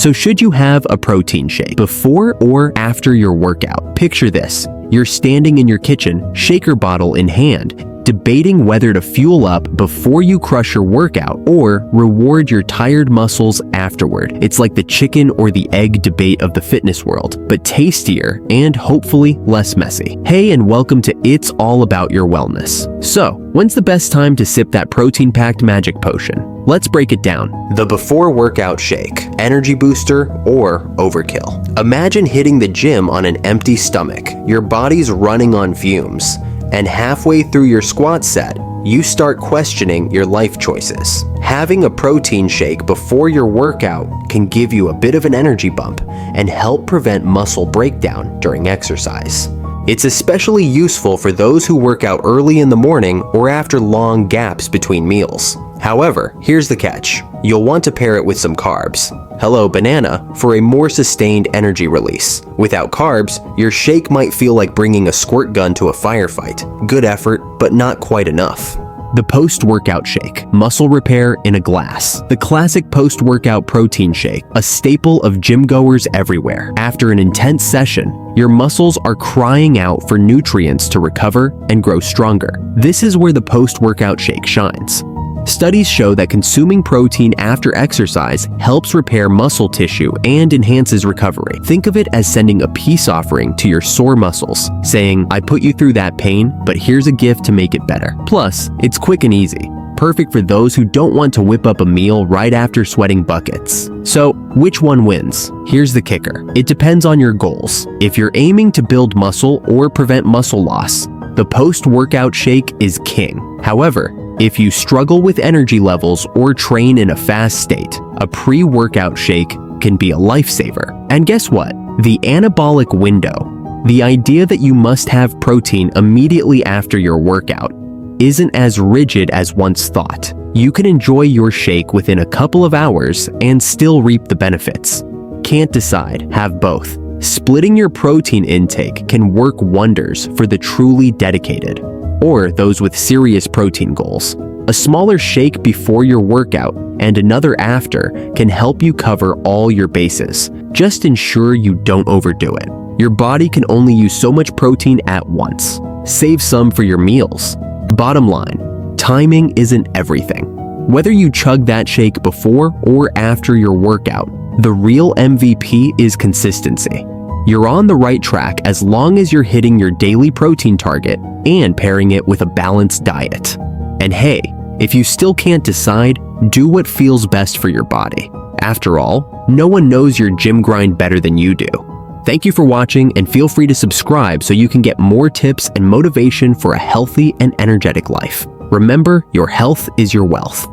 So should you have a protein shake before or after your workout? Picture this. You're standing in your kitchen, shaker bottle in hand, debating whether to fuel up before you crush your workout or reward your tired muscles afterward. It's like the chicken or the egg debate of the fitness world, but tastier and hopefully less messy. Hey, and welcome to It's All About Your Wellness. So, when's the best time to sip that protein-packed magic potion? Let's break it down. The before workout shake, energy booster, or overkill. Imagine hitting the gym on an empty stomach. Your body's running on fumes. And halfway through your squat set, you start questioning your life choices. Having a protein shake before your workout can give you a bit of an energy bump and help prevent muscle breakdown during exercise. It's especially useful for those who work out early in the morning or after long gaps between meals. However, here's the catch. You'll want to pair it with some carbs. Hello, banana, for a more sustained energy release. Without carbs, your shake might feel like bringing a squirt gun to a firefight. Good effort, but not quite enough. The post-workout shake, muscle repair in a glass. The classic post-workout protein shake, a staple of gym goers everywhere. After an intense session, your muscles are crying out for nutrients to recover and grow stronger. This is where the post-workout shake shines. Studies show that consuming protein after exercise helps repair muscle tissue and enhances recovery. Think of it as sending a peace offering to your sore muscles, saying, I put you through that pain, but here's a gift to make it better. Plus, it's quick and easy, perfect for those who don't want to whip up a meal right after sweating buckets. So, which one wins? Here's the kicker. It depends on your goals. If you're aiming to build muscle or prevent muscle loss, the post-workout shake is king. However, if you struggle with energy levels or train in a fast state, a pre-workout shake can be a lifesaver. And guess what? The anabolic window, the idea that you must have protein immediately after your workout, isn't as rigid as once thought. You can enjoy your shake within a couple of hours and still reap the benefits. Can't decide? Have both. Splitting your protein intake can work wonders for the truly dedicated, or those with serious protein goals. A smaller shake before your workout and another after can help you cover all your bases. Just ensure you don't overdo it. Your body can only use so much protein at once. Save some for your meals. Bottom line, timing isn't everything. Whether you chug that shake before or after your workout, the real MVP is consistency. You're on the right track as long as you're hitting your daily protein target and pairing it with a balanced diet. And hey, if you still can't decide, do what feels best for your body. After all, no one knows your gym grind better than you do. Thank you for watching, and feel free to subscribe so you can get more tips and motivation for a healthy and energetic life. Remember, your health is your wealth.